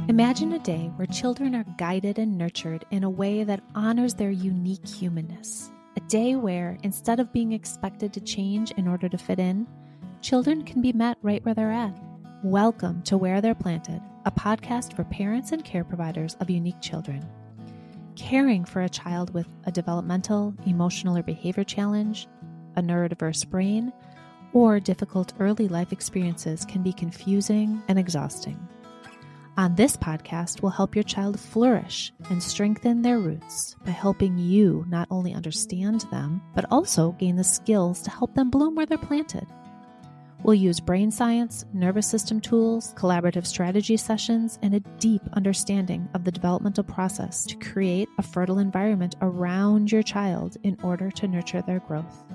Imagine a day where children are guided and nurtured in a way that honors their unique humanness. A day where, instead of being expected to change in order to fit in, children can be met right where they're at. Welcome to Where They're Planted, a podcast for parents and care providers of unique children. Caring for a child with a developmental, emotional, or behavior challenge, a neurodiverse brain, or difficult early life experiences can be confusing and exhausting. On this podcast, we'll help your child flourish and strengthen their roots by helping you not only understand them, but also gain the skills to help them bloom where they're planted. We'll use brain science, nervous system tools, collaborative strategy sessions, and a deep understanding of the developmental process to create a fertile environment around your child in order to nurture their growth.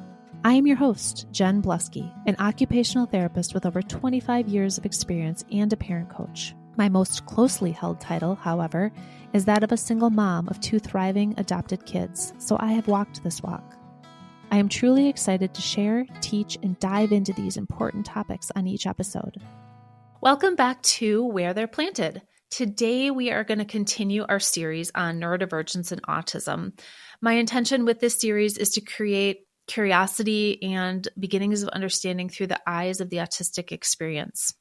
I am your host, Jen Bluske, an occupational therapist with over 25 years of experience and a parent coach. My most closely held title, however, is that of a single mom of 2 thriving adopted kids, so I have walked this walk. I am truly excited to share, teach, and dive into these important topics on each episode. Welcome back to Where They're Planted. Today we are going to continue our series on neurodivergence and autism. My intention with this series is to create curiosity and beginnings of understanding through the eyes of the autistic experience.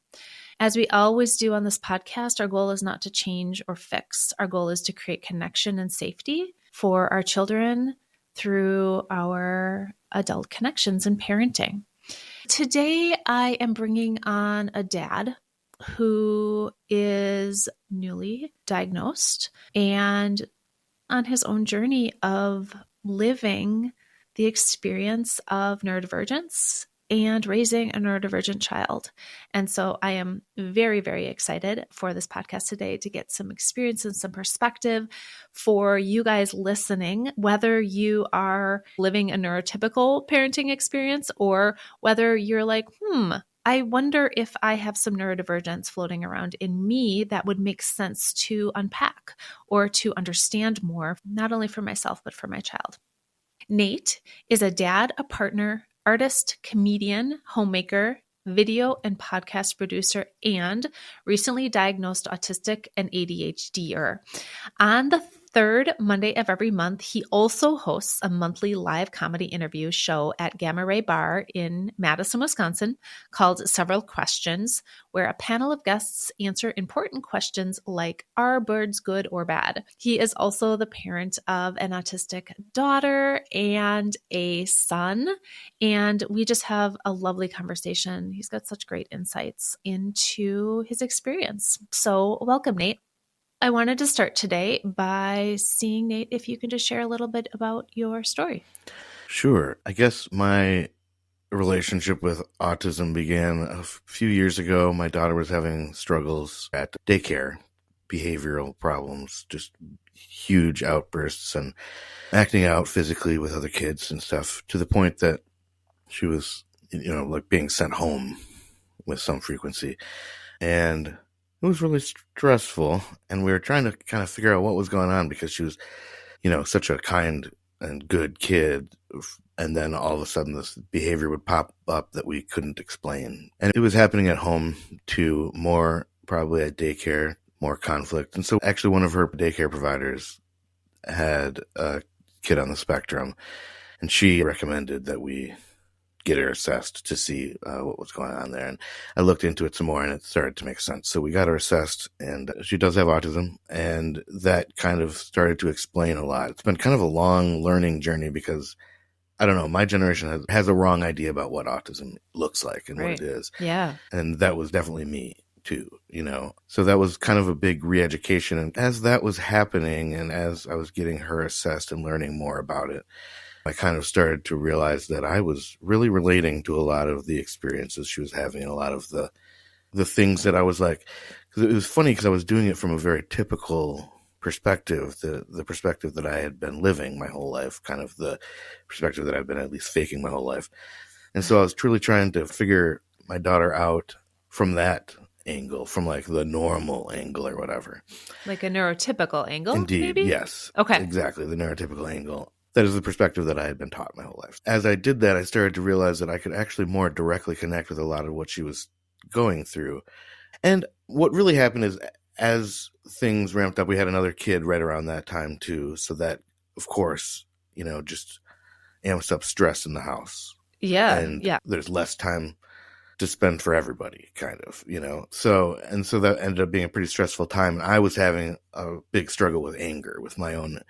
As we always do on this podcast, our goal is not to change or fix. Our goal is to create connection and safety for our children through our adult connections and parenting. Today, I am bringing on a dad who is newly diagnosed and on his own journey of living the experience of neurodivergence and raising a neurodivergent child. And so I am very, very excited for this podcast today to get some experience and some perspective for you guys listening, whether you are living a neurotypical parenting experience or whether you're like, I wonder if I have some neurodivergence floating around in me that would make sense to unpack or to understand more, not only for myself, but for my child. Nate is a dad, a partner, artist, comedian, homemaker, video and podcast producer, and recently diagnosed autistic and ADHDer. On the third Monday of every month, he also hosts a monthly live comedy interview show at Gamma Ray Bar in Madison, Wisconsin, called Several Questions, where a panel of guests answer important questions like, are birds good or bad? He is also the parent of an autistic daughter and a son, and we just have a lovely conversation. He's got such great insights into his experience. So welcome, Nate. I wanted to start today by seeing, Nate, if you can just share a little bit about your story. Sure. I guess my relationship with autism began a few years ago. My daughter was having struggles at daycare, behavioral problems, just huge outbursts and acting out physically with other kids and stuff, to the point that she was, like being sent home with some frequency. And it was really stressful, and we were trying to kind of figure out what was going on because she was, such a kind and good kid. And then all of a sudden this behavior would pop up that we couldn't explain. And it was happening at home too, more probably at daycare, more conflict. And so actually one of her daycare providers had a kid on the spectrum, and she recommended that we get her assessed to see what was going on there. And I looked into it some more and it started to make sense. So we got her assessed, and she does have autism, and that kind of started to explain a lot. It's been kind of a long learning journey because, I don't know, my generation has a wrong idea about what autism looks like and what it is. Yeah. And that was definitely me too, So that was kind of a big re-education. And as that was happening and as I was getting her assessed and learning more about it, I kind of started to realize that I was really relating to a lot of the experiences she was having, and a lot of the things that I was like, because it was funny because I was doing it from a very typical perspective, the perspective that I had been living my whole life, kind of the perspective that I've been at least faking my whole life. And so I was truly trying to figure my daughter out from that angle, from like the normal angle or whatever. Like a neurotypical angle? Indeed, maybe? Yes. Okay. Exactly, the neurotypical angle. That is the perspective that I had been taught my whole life. As I did that, I started to realize that I could actually more directly connect with a lot of what she was going through. And what really happened is, as things ramped up, we had another kid right around that time too. So that, of course, just amps up stress in the house. Yeah. And Yeah. there's less time to spend for everybody, kind of, So that ended up being a pretty stressful time. And I was having a big struggle with anger, with my own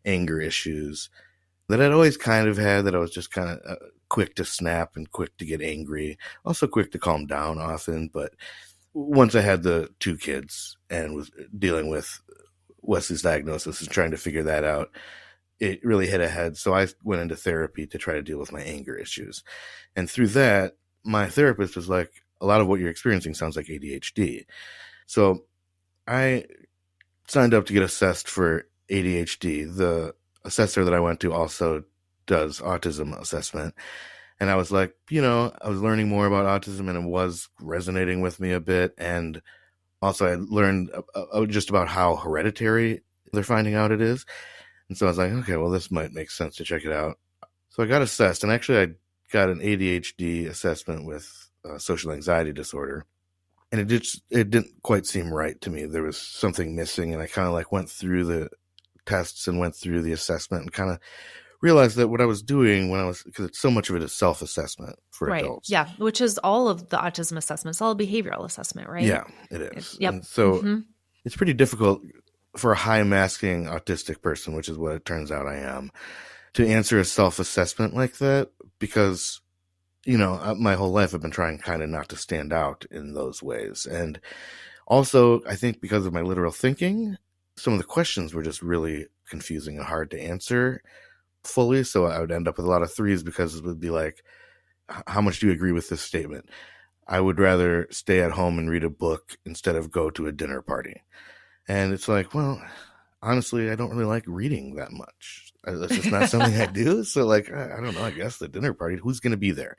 anger issues that I'd always kind of had, that I was just kind of quick to snap and quick to get angry, also quick to calm down often. But once I had the 2 kids and was dealing with Wesley's diagnosis and trying to figure that out, it really hit ahead. So I went into therapy to try to deal with my anger issues. And through that, my therapist was like, a lot of what you're experiencing sounds like ADHD. So I signed up to get assessed for ADHD. The assessor that I went to also does autism assessment. And I was like, I was learning more about autism and it was resonating with me a bit. And also I learned just about how hereditary they're finding out it is. And so I was like, okay, well, this might make sense to check it out. So I got assessed, and actually I got an ADHD assessment with social anxiety disorder. And it didn't quite seem right to me. There was something missing, and I kind of went through the tests and went through the assessment and kind of realized that what I was doing because so much of it is self-assessment for adults. Yeah, which is all of the autism assessments, all behavioral assessment, right? Yeah, it is. Yep. And so it's pretty difficult for a high masking autistic person, which is what it turns out I am, to answer a self-assessment like that, because my whole life I've been trying kind of not to stand out in those ways. And also, I think because of my literal thinking, some of the questions were just really confusing and hard to answer fully. So I would end up with a lot of 3s because it would be like, how much do you agree with this statement? I would rather stay at home and read a book instead of go to a dinner party. And it's like, well, honestly, I don't really like reading that much. That's just not something I do. So I don't know, I guess the dinner party, who's going to be there?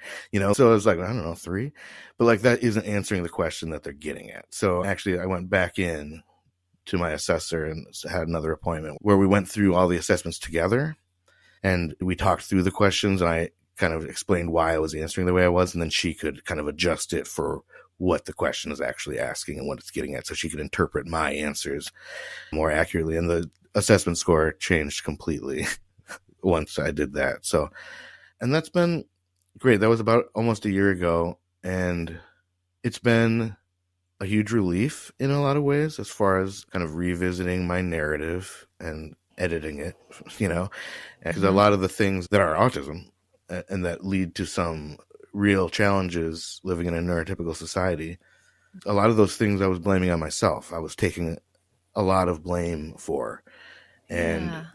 So I was like, I don't know, 3. But that isn't answering the question that they're getting at. So actually I went back in to my assessor and had another appointment where we went through all the assessments together and we talked through the questions, and I kind of explained why I was answering the way I was. And then she could kind of adjust it for what the question is actually asking and what it's getting at, so she could interpret my answers more accurately. And the assessment score changed completely once I did that. So, and that's been great. That was about almost a year ago, and it's been a huge relief in a lot of ways as far as kind of revisiting my narrative and editing it, because a lot of the things that are autism and that lead to some real challenges living in a neurotypical society, a lot of those things I was blaming on myself. I was taking a lot of blame for, and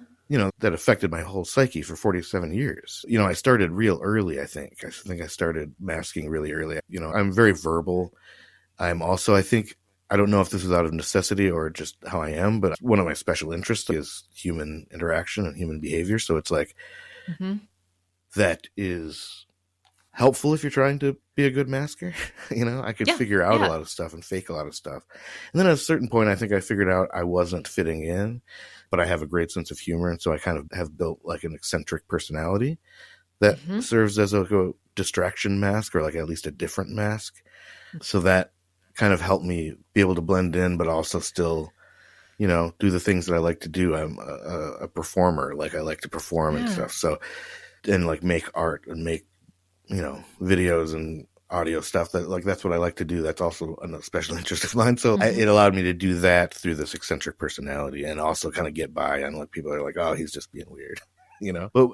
that affected my whole psyche for 47 years. I started real early. I think I started masking really early. I'm very verbal. I'm also, I don't know if this is out of necessity or just how I am, but one of my special interests is human interaction and human behavior. So it's like, that is helpful if you're trying to be a good masker. I could figure out a lot of stuff and fake a lot of stuff. And then at a certain point, I think I figured out I wasn't fitting in, but I have a great sense of humor. And so I kind of have built an eccentric personality that serves as a distraction mask, or at least a different mask. So that kind of helped me be able to blend in, but also still, do the things that I like to do. I'm a performer. I like to perform and stuff. So, and make art and make, videos and audio stuff. That's what I like to do. That's also a special interest of mine. So it allowed me to do that through this eccentric personality, and also kind of get by on people are like, oh, he's just being weird, But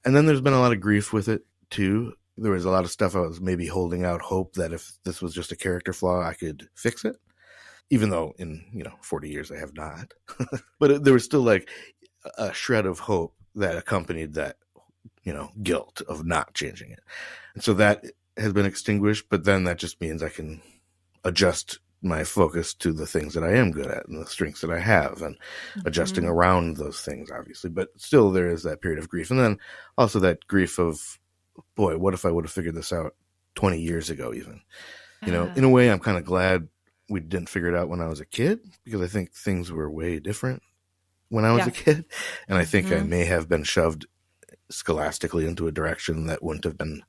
and then there's been a lot of grief with it too. There was a lot of stuff I was maybe holding out hope that if this was just a character flaw, I could fix it. Even though in 40 years I have not. But there was still a shred of hope that accompanied that guilt of not changing it. And so that has been extinguished, but then that just means I can adjust my focus to the things that I am good at and the strengths that I have, and adjusting around those things, obviously. But still there is that period of grief. And then also that grief of, boy, what if I would have figured this out 20 years ago even? In a way, I'm kind of glad we didn't figure it out when I was a kid, because I think things were way different when I was a kid. And I think I may have been shoved scholastically into a direction that wouldn't have been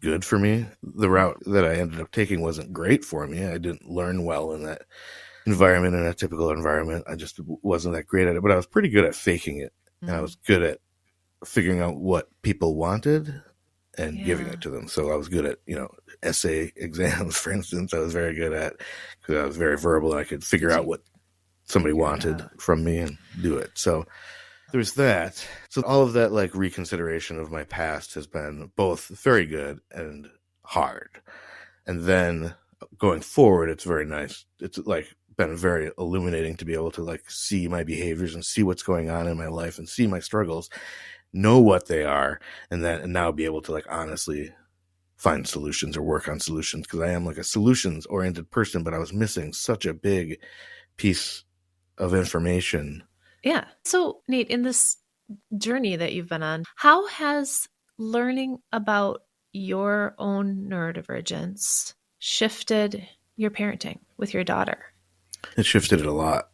good for me. The route that I ended up taking wasn't great for me. I didn't learn well in environment, in a typical environment. I just wasn't that great at it, but I was pretty good at faking it. And I was good at figuring out what people wanted and giving it to them. So I was good at, essay exams, for instance. I was very good at, because I was very verbal and I could figure out what somebody wanted from me and do it. So there's that. So all of that like reconsideration of my past has been both very good and hard. And then going forward, it's very nice. It's like been very illuminating to be able to like see my behaviors and see what's going on in my life and see my struggles, know what they are, and now be able to like honestly find solutions or work on solutions, because I am like a solutions oriented person, but I was missing such a big piece of information. Yeah. So Nate, in this journey that you've been on, how has learning about your own neurodivergence shifted your parenting with your daughter? It shifted it a lot.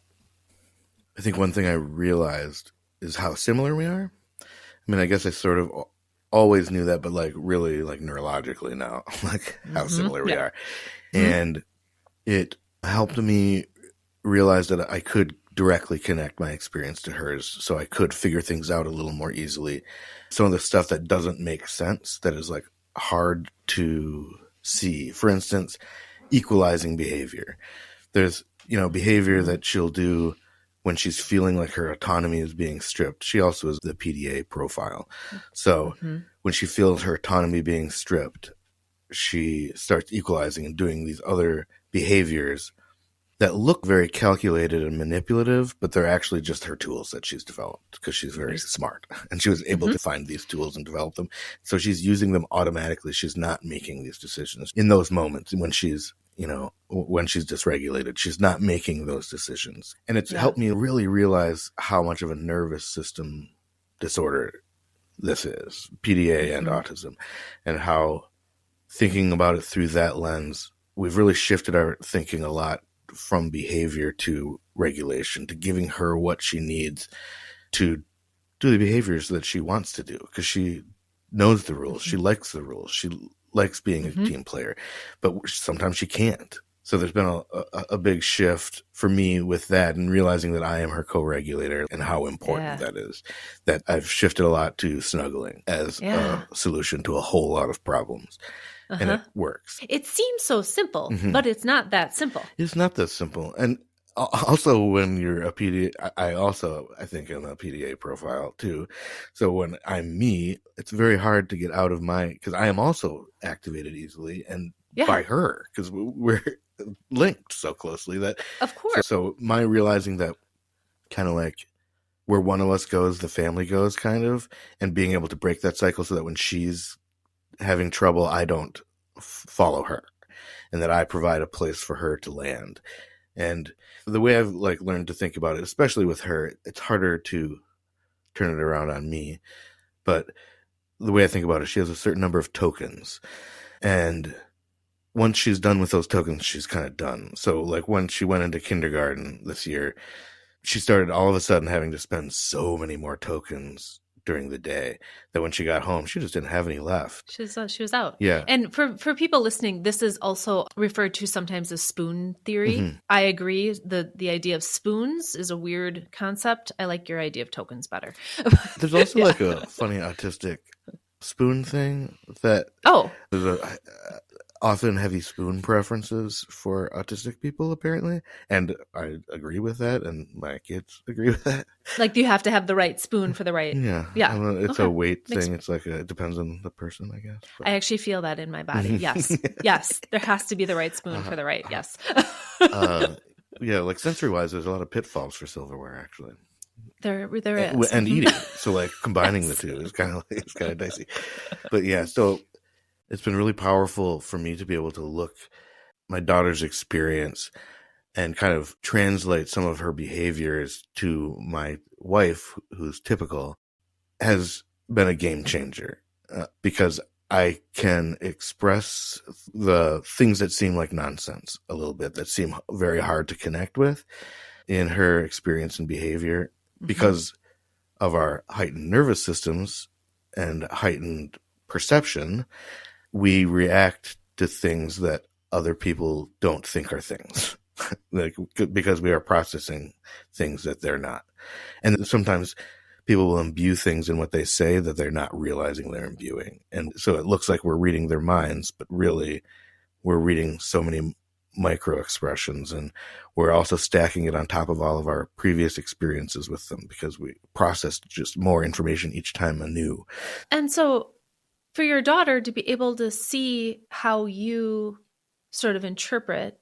I think one thing I realized is how similar we are. I mean, I guess I sort of always knew that, but like really like neurologically now, like how similar we are. And it helped me realize that I could directly connect my experience to hers, so I could figure things out a little more easily. Some of the stuff that doesn't make sense, that is like hard to see. For instance, equalizing behavior. There's, behavior that she'll do when she's feeling like her autonomy is being stripped. She also has the PDA profile. So when she feels her autonomy being stripped, she starts equalizing and doing these other behaviors that look very calculated and manipulative, but they're actually just her tools that she's developed because she's very smart and she was able to find these tools and develop them. So she's using them automatically. She's not making these decisions in those moments when she's, when she's dysregulated. She's not making those decisions. And it's helped me really realize how much of a nervous system disorder this is, PDA and autism, and how thinking about it through that lens, we've really shifted our thinking a lot from behavior to regulation, to giving her what she needs to do the behaviors that she wants to do, because she knows the rules. She likes the rules. She likes being a team player, but sometimes she can't. So there's been a big shift for me with that, and realizing that I am her co-regulator and how important that is, that I've shifted a lot to snuggling as a solution to a whole lot of problems. And it works. It seems so simple, but it's not that simple. It's not that simple. And also when you're a PDA, I think I'm a PDA profile too. So when I'm me, it's very hard to get out of because I am also activated easily, and by her, because we're linked so closely that. Of course. So my realizing that kind of like where one of us goes, the family goes kind of, and being able to break that cycle so that when she's having trouble, I don't follow her, and that I provide a place for her to land. And the way I've like learned to think about it, especially with her, it's harder to turn it around on me. But the way I think about it, she has a certain number of tokens, and once she's done with those tokens, she's kind of done. So like when she went into kindergarten this year, she started all of a sudden having to spend so many more tokens during the day that when she got home, she just didn't have any left. She was out. Yeah. And for people listening, this is also referred to sometimes as spoon theory. I agree. The idea of spoons is a weird concept. I like your idea of tokens better. There's also like a funny autistic spoon thing that there's often heavy spoon preferences for autistic people, apparently. And I agree with that, and my kids agree with that. Like you have to have the right spoon for the right. Yeah. It's a weight thing. It's like it depends on the person, I guess. But. I actually feel that in my body. Yes. Yes. There has to be the right spoon for the right. Yes. Like sensory wise, there's a lot of pitfalls for silverware, actually. There is. And eating. So like combining the two is kind of dicey. But yeah, so it's been really powerful for me to be able to look my daughter's experience and kind of translate some of her behaviors to my wife, who's typical, has been a game changer because I can express the things that seem like nonsense a little bit, that seem very hard to connect with in her experience and behavior because of our heightened nervous systems and heightened perception. We react to things that other people don't think are things. like, because we are processing things that they're not. And sometimes people will imbue things in what they say that they're not realizing they're imbuing. And so it looks like we're reading their minds, but really we're reading so many micro expressions, and we're also stacking it on top of all of our previous experiences with them because we processed just more information each time anew. And so for your daughter to be able to see how you sort of interpret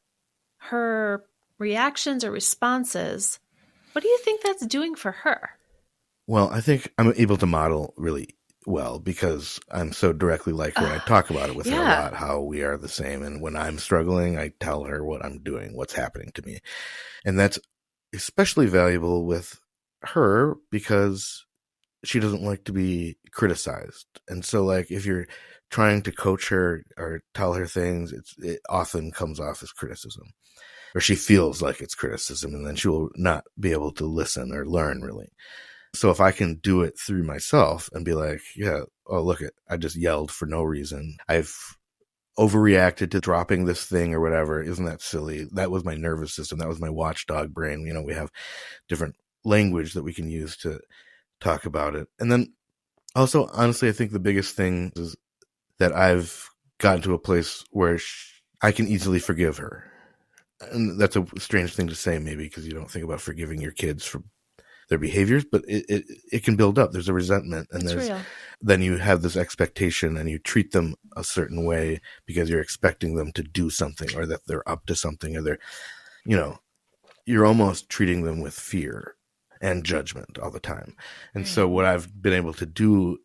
her reactions or responses, what do you think that's doing for her? Well, I think I'm able to model really well because I'm so directly like her. I talk about it with her a lot, how we are the same. And when I'm struggling, I tell her what I'm doing, what's happening to me. And that's especially valuable with her because she doesn't like to be criticized. And so, like, if you're trying to coach her or tell her things, it often comes off as criticism, or she feels like it's criticism, and then she will not be able to listen or learn really. So if I can do it through myself and be like, yeah, oh, look, I just yelled for no reason. I've overreacted to dropping this thing or whatever. Isn't that silly? That was my nervous system. That was my watchdog brain. You know, we have different language that we can use to talk about it. And then also, honestly, I think the biggest thing is that I've gotten to a place where I can easily forgive her. And that's a strange thing to say, maybe, because you don't think about forgiving your kids for their behaviors, but it can build up. There's a resentment, and then you have this expectation, and you treat them a certain way because you're expecting them to do something, or that they're up to something, or they're, you know, you're almost treating them with fear and judgment all the time. And so what I've been able to do,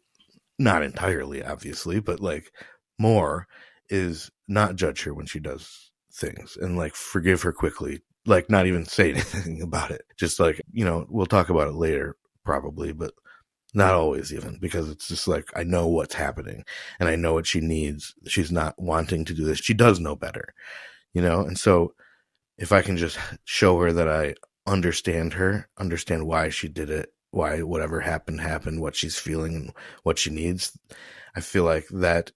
not entirely, obviously, but like more, is not judge her when she does things and like forgive her quickly. Like, not even say anything about it. Just like, you know, we'll talk about it later probably, but not always even, because it's just like, I know what's happening and I know what she needs. She's not wanting to do this. She does know better, you know? And so if I can just show her that I understand her, understand why she did it, why whatever happened, what she's feeling and what she needs, I feel like that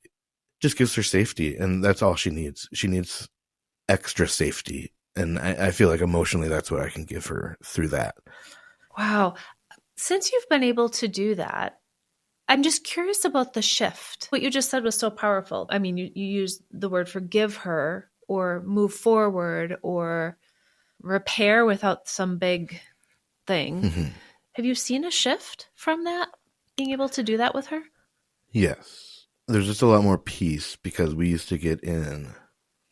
just gives her safety. And that's all she needs. She needs extra safety. And I feel like emotionally, that's what I can give her through that. Wow. Since you've been able to do that, I'm just curious about the shift. What you just said was so powerful. I mean, you used the word forgive her, or move forward, or repair without some big thing. Mm-hmm. Have you seen a shift from that, being able to do that with her? Yes. There's just a lot more peace because we used to get in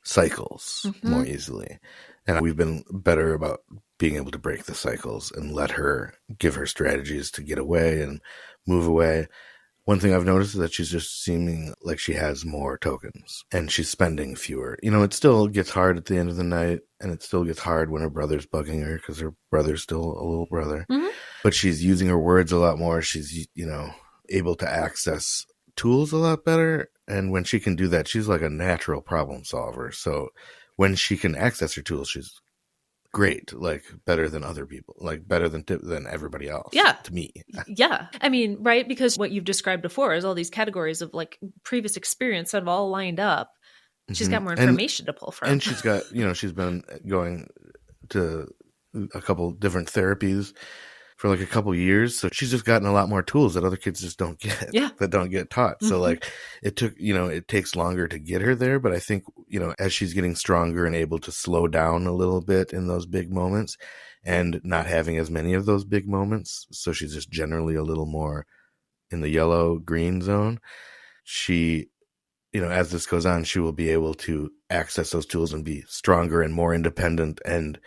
cycles more easily. And we've been better about being able to break the cycles and let her give her strategies to get away and move away. One thing I've noticed is that she's just seeming like she has more tokens and she's spending fewer. You know, it still gets hard at the end of the night, and it still gets hard when her brother's bugging her because her brother's still a little brother. Mm-hmm. But she's using her words a lot more. She's, you know, able to access tools a lot better. And when she can do that, she's like a natural problem solver. So when she can access her tools, she's great, like better than other people, like better than everybody else. Yeah. To me. Yeah. I mean, right. Because what you've described before is all these categories of like previous experience that have all lined up. She's got more information to pull from. And she's got, you know, she's been going to a couple different therapies for like a couple years. So she's just gotten a lot more tools that other kids just don't get, that don't get taught. So like it took, you know, it takes longer to get her there. But I think, you know, as she's getting stronger and able to slow down a little bit in those big moments and not having as many of those big moments, so she's just generally a little more in the yellow green zone, she, you know, as this goes on, she will be able to access those tools and be stronger and more independent and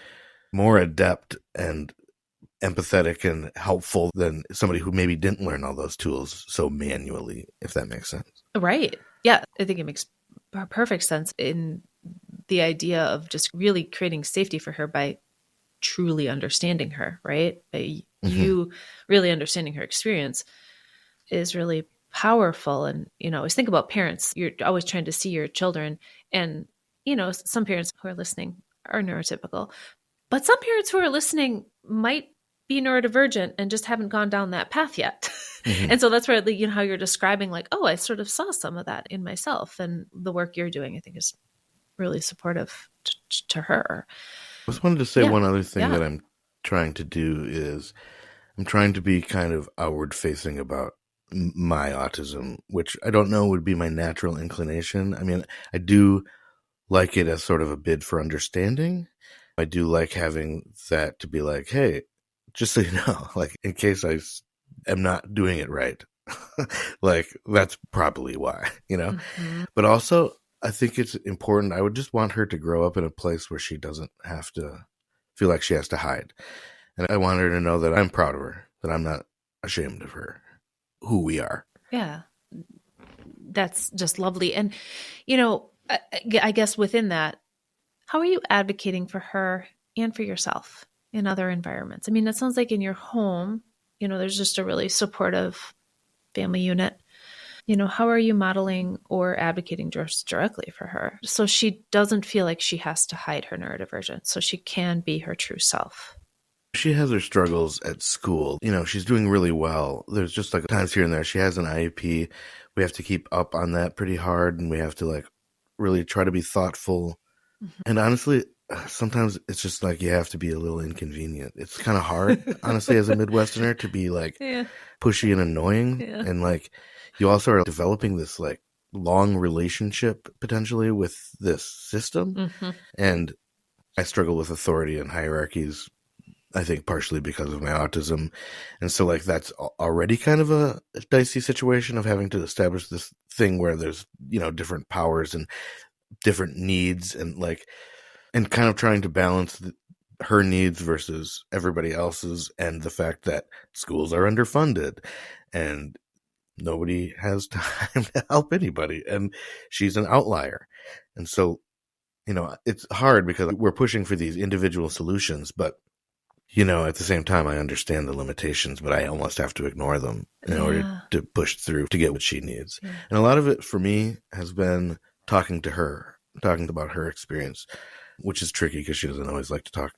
more adept and empathetic and helpful than somebody who maybe didn't learn all those tools so manually, if that makes sense. Right. Yeah. I think it makes perfect sense in the idea of just really creating safety for her by truly understanding her, right? By you really understanding her experience is really powerful. And, you know, always think about parents. You're always trying to see your children. And, you know, some parents who are listening are neurotypical, but some parents who are listening might be neurodivergent and just haven't gone down that path yet. And so that's where, you know, how you're describing like, oh, I sort of saw some of that in myself, and the work you're doing, I think, is really supportive to her. I just wanted to say Yeah. one other thing Yeah. that I'm trying to do is I'm trying to be kind of outward facing about my autism, which I don't know would be my natural inclination. I mean, I do like it as sort of a bid for understanding. I do like having that to be like, hey, just so you know, like in case am not doing it right, like that's probably why, you know? Mm-hmm. But also, I think it's important. I would just want her to grow up in a place where she doesn't have to feel like she has to hide. And I want her to know that I'm proud of her, that I'm not ashamed of her, who we are. Yeah. That's just lovely. And, I guess within that, how are you advocating for her and for yourself in other environments? I mean, it sounds like in your home, there's just a really supportive family unit. How are you modeling or advocating just directly for her so she doesn't feel like she has to hide her neurodivergence, so she can be her true self? She has her struggles at school. She's doing really well. There's just like times here and there. She has an IEP. We have to keep up on that pretty hard, and we have to like really try to be thoughtful. Mm-hmm. And honestly, sometimes it's just like you have to be a little inconvenient. It's kind of hard, honestly, as a Midwesterner to be like pushy and annoying. Yeah. And like you also are developing this like long relationship potentially with this system. Mm-hmm. And I struggle with authority and hierarchies, I think partially because of my autism. And so like that's already kind of a dicey situation of having to establish this thing where there's, different powers and different needs and kind of trying to balance her needs versus everybody else's, and the fact that schools are underfunded and nobody has time to help anybody. And she's an outlier. And so, it's hard because we're pushing for these individual solutions, but at the same time, I understand the limitations, but I almost have to ignore them in order to push through to get what she needs. Yeah. And a lot of it for me has been talking to her, talking about her experience, which is tricky because she doesn't always like to talk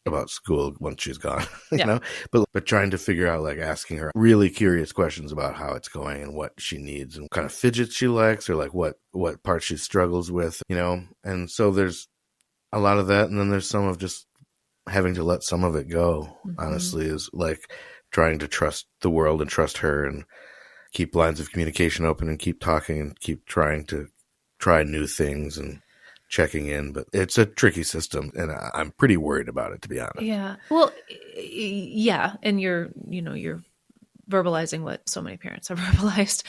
about school once she's gone, but trying to figure out, like asking her really curious questions about how it's going and what she needs and what kind of fidgets she likes or like what parts she struggles with, and so there's a lot of that. And then there's some of just having to let some of it go, honestly, is like trying to trust the world and trust her and keep lines of communication open and keep talking and keep trying to try new things and checking in. But it's a tricky system and I'm pretty worried about it, to be honest. Yeah. Well, yeah. And you're verbalizing what so many parents have verbalized.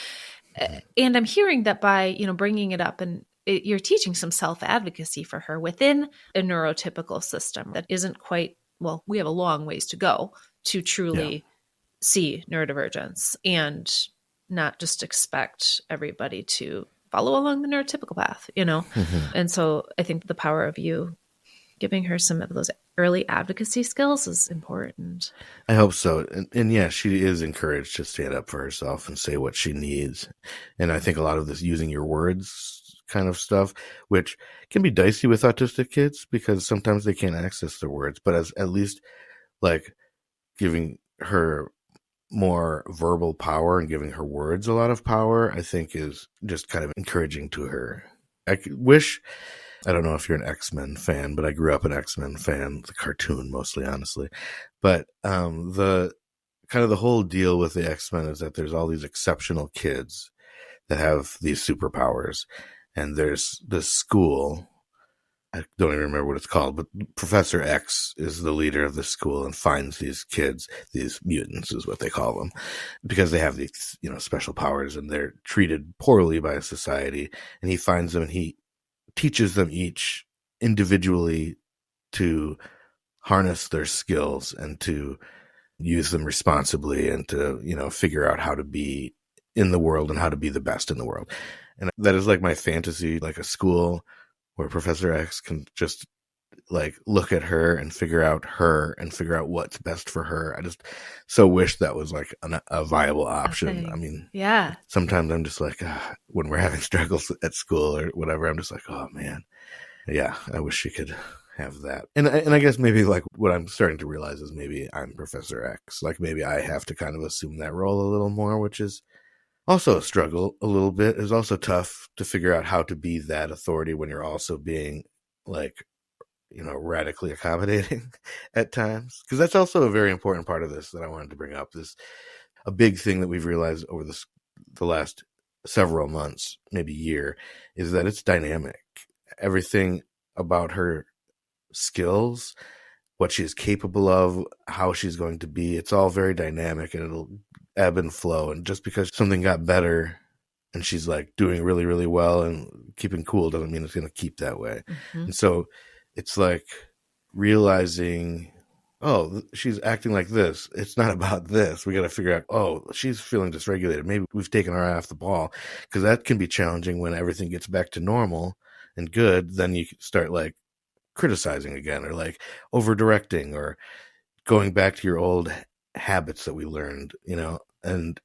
And I'm hearing that by, bringing it up and you're teaching some self-advocacy for her within a neurotypical system that isn't quite, well, we have a long ways to go to truly see neurodivergence and not just expect everybody to follow along the neurotypical path, And so I think the power of you giving her some of those early advocacy skills is important. I hope so. And yeah, she is encouraged to stand up for herself and say what she needs. And I think a lot of this using your words kind of stuff, which can be dicey with autistic kids because sometimes they can't access their words, but as at least like giving her more verbal power and giving her words a lot of power, I think is just kind of encouraging to her. I don't know if you're an X-Men fan, but I grew up an X-Men fan, the cartoon mostly, honestly. But the whole deal with the X-Men is that there's all these exceptional kids that have these superpowers. And there's this school, I don't even remember what it's called, but Professor X is the leader of the school and finds these kids, these mutants is what they call them, because they have these, special powers and they're treated poorly by society. And he finds them and he teaches them each individually to harness their skills and to use them responsibly and to, figure out how to be in the world and how to be the best in the world. And that is like my fantasy, like a school where Professor X can just like look at her and figure out what's best for her. I just so wish that was like a viable option. I mean, sometimes I'm just like, when we're having struggles at school or whatever, I'm just like, oh man, yeah, I wish she could have that. And I guess maybe like what I'm starting to realize is maybe I'm Professor X. Like maybe I have to kind of assume that role a little more, which is also a struggle a little bit. It's also tough to figure out how to be that authority when you're also being like, radically accommodating at times. Because that's also a very important part of this that I wanted to bring up. This a big thing that we've realized over the last several months, maybe year, is that it's dynamic. Everything about her skills, what she's capable of, how she's going to be, it's all very dynamic, and it'll ebb and flow. And just because something got better and she's like doing really, really well and keeping cool doesn't mean it's going to keep that way. Mm-hmm. And so it's like realizing, oh, she's acting like this. It's not about this. We got to figure out, oh, she's feeling dysregulated. Maybe we've taken her eye off the ball, because that can be challenging when everything gets back to normal and good. Then you start like criticizing again, or like over directing, or going back to your old habits that we learned, and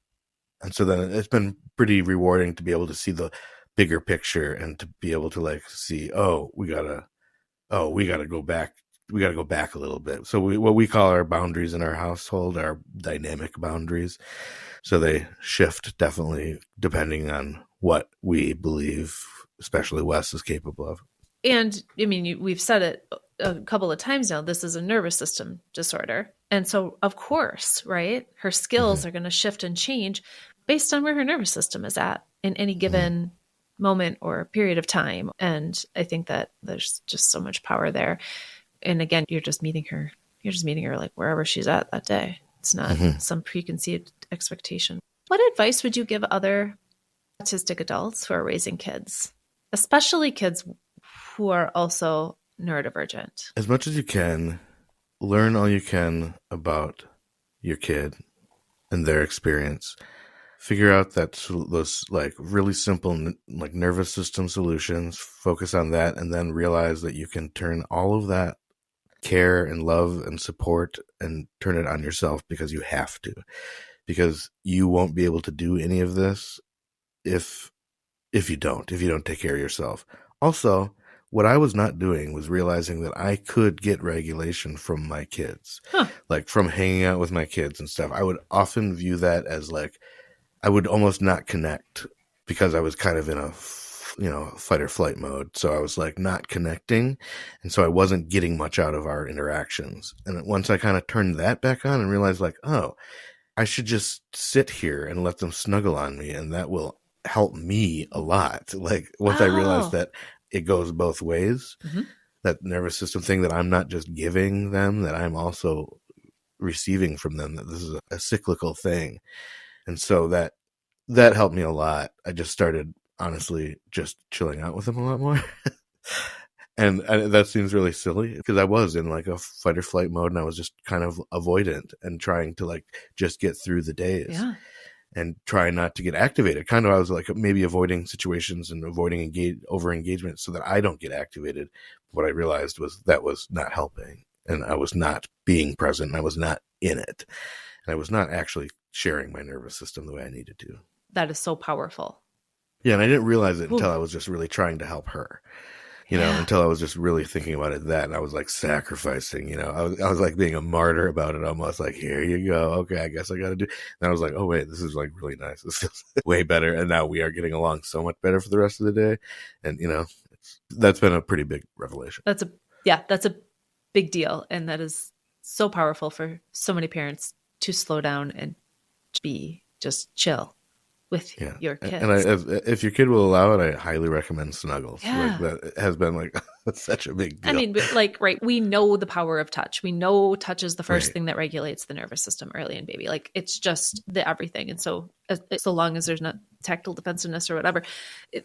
so then it's been pretty rewarding to be able to see the bigger picture and to be able to like see, we gotta go back. We got to go back a little bit. So what we call our boundaries in our household are dynamic boundaries. So they shift definitely depending on what we believe, especially Wes, is capable of. And I mean, we've said it a couple of times now, this is a nervous system disorder. And so, of course, right, her skills are going to shift and change based on where her nervous system is at in any given moment or period of time. And I think that there's just so much power there. And again, you're just meeting her like wherever she's at that day. It's not some preconceived expectation. What advice would you give other autistic adults who are raising kids, especially kids who are also neurodivergent? As much as you can, learn all you can about your kid and their experience. Figure out those like really simple like nervous system solutions, focus on that, and then realize that you can turn all of that care and love and support and turn it on yourself, because you have to, because you won't be able to do any of this if you don't take care of yourself. Also, what I was not doing was realizing that I could get regulation from my kids, like from hanging out with my kids and stuff. I would often view that as like, I would almost not connect because I was kind of in a fight or flight mode. So I was like not connecting. And so I wasn't getting much out of our interactions. And once I kind of turned that back on and realized like, oh, I should just sit here and let them snuggle on me, and that will help me a lot. Like once I realized that it goes both ways, that nervous system thing, that I'm not just giving them, that I'm also receiving from them, that this is a cyclical thing. And so that helped me a lot. I just started honestly just chilling out with them a lot more. And that seems really silly, because I was in like a fight or flight mode, and I was just kind of avoidant and trying to like just get through the days and try not to get activated. Kind of, I was like maybe avoiding situations and avoiding over engagement so that I don't get activated. What I realized was that was not helping, and I was not being present, and I was not in it, and I was not actually sharing my nervous system the way I needed to. That is so powerful. Yeah, and I didn't realize it until I was just really trying to help her. Until I was just really thinking about it, and I was like sacrificing, I was like being a martyr about it, almost like, here you go. Okay, I guess I got to do. And I was like, oh wait, this is like really nice. This feels way better. And now we are getting along so much better for the rest of the day. And, that's been a pretty big revelation. That's a big deal. And that is so powerful for so many parents to slow down and be just chill with your kids. And if your kid will allow it, I highly recommend Snuggles. Yeah. Like that has been like such a big deal. I mean, like, right, we know the power of touch. We know touch is the first thing that regulates the nervous system early in baby. Like, it's just the everything. And so long as there's not tactile defensiveness or whatever,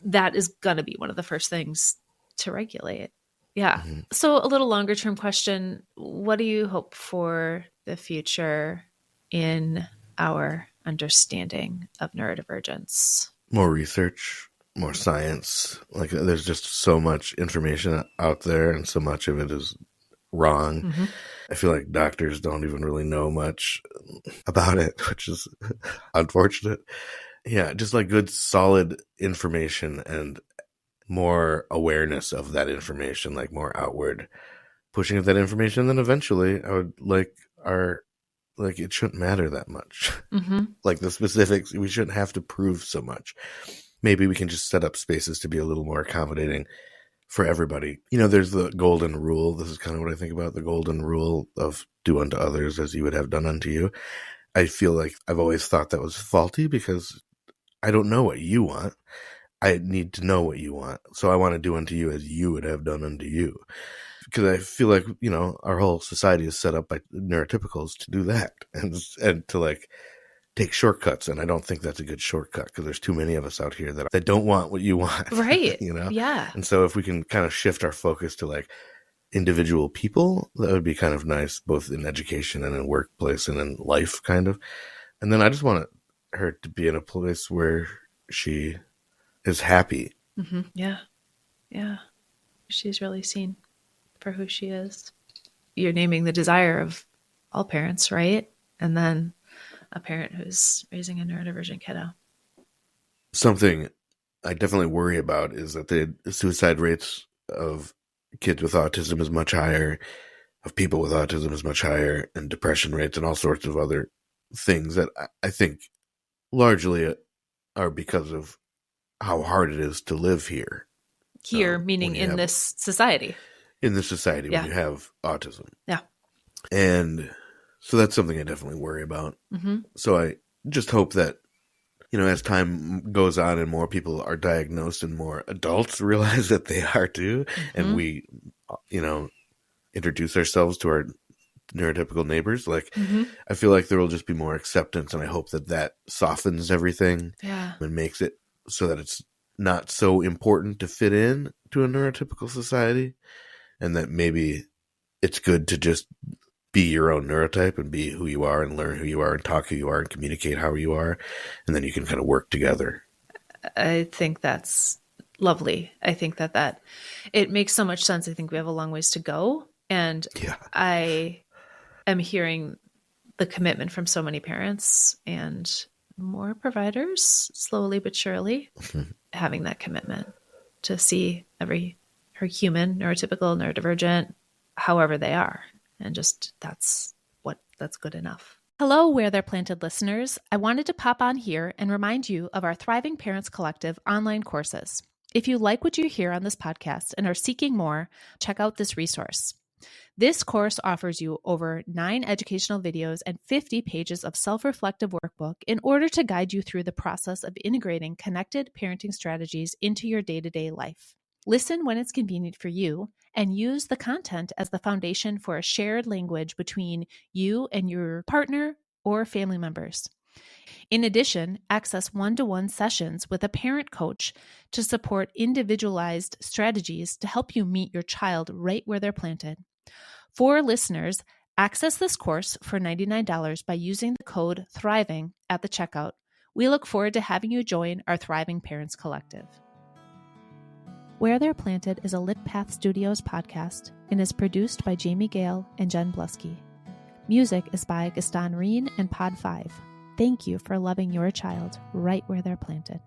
that is going to be one of the first things to regulate. Yeah. Mm-hmm. So a little longer term question, what do you hope for the future in our understanding of neurodivergence? More research, more science. Like, there's just so much information out there, and so much of it is wrong. Mm-hmm. I feel like doctors don't even really know much about it, which is unfortunate. Yeah, just like good, solid information and more awareness of that information, like more outward pushing of that information. Then eventually I would like it shouldn't matter that much. Mm-hmm. Like the specifics, we shouldn't have to prove so much. Maybe we can just set up spaces to be a little more accommodating for everybody. There's the golden rule. This is kind of what I think about, the golden rule of do unto others as you would have done unto you. I feel like I've always thought that was faulty because I don't know what you want. I need to know what you want. So I want to do unto you as you would have done unto you. Because I feel like, our whole society is set up by neurotypicals to do that and to like take shortcuts. And I don't think that's a good shortcut because there's too many of us out here that don't want what you want. Right. Yeah. And so if we can kind of shift our focus to like individual people, that would be kind of nice, both in education and in workplace and in life kind of. And then I just want her to be in a place where she is happy. Mm-hmm. Yeah. Yeah. She's really seen for who she is. You're naming the desire of all parents, right? And then a parent who's raising a neurodivergent kiddo. Something I definitely worry about is that the suicide rates of kids with autism is much higher, of people with autism is much higher, and depression rates and all sorts of other things that I think largely are because of how hard it is to live here. Here, meaning in this society. In this society, when you have autism. Yeah. And so that's something I definitely worry about. Mm-hmm. So I just hope that, as time goes on and more people are diagnosed and more adults realize that they are too, and we, introduce ourselves to our neurotypical neighbors, like, I feel like there will just be more acceptance, and I hope that softens everything and makes it so that it's not so important to fit in to a neurotypical society, and that maybe it's good to just be your own neurotype and be who you are and learn who you are and talk who you are and communicate how you are. And then you can kind of work together. I think that's lovely. I think that it makes so much sense. I think we have a long ways to go. And I am hearing the commitment from so many parents and more providers, slowly but surely, having that commitment to see her human, neurotypical, neurodivergent, however they are. And just that's good enough. Hello, Where They're Planted listeners. I wanted to pop on here and remind you of our Thriving Parents Collective online courses. If you like what you hear on this podcast and are seeking more, check out this resource. This course offers you over 9 educational videos and 50 pages of self-reflective workbook in order to guide you through the process of integrating connected parenting strategies into your day-to-day life. Listen when it's convenient for you and use the content as the foundation for a shared language between you and your partner or family members. In addition, access one-to-one sessions with a parent coach to support individualized strategies to help you meet your child right where they're planted. For listeners, access this course for $99 by using the code THRIVING at the checkout. We look forward to having you join our Thriving Parents Collective. Where They're Planted is a Lit Path Studios podcast and is produced by Jamie Gale and Jen Bluske. Music is by Gaston Reen and Pod 5. Thank you for loving your child right where they're planted.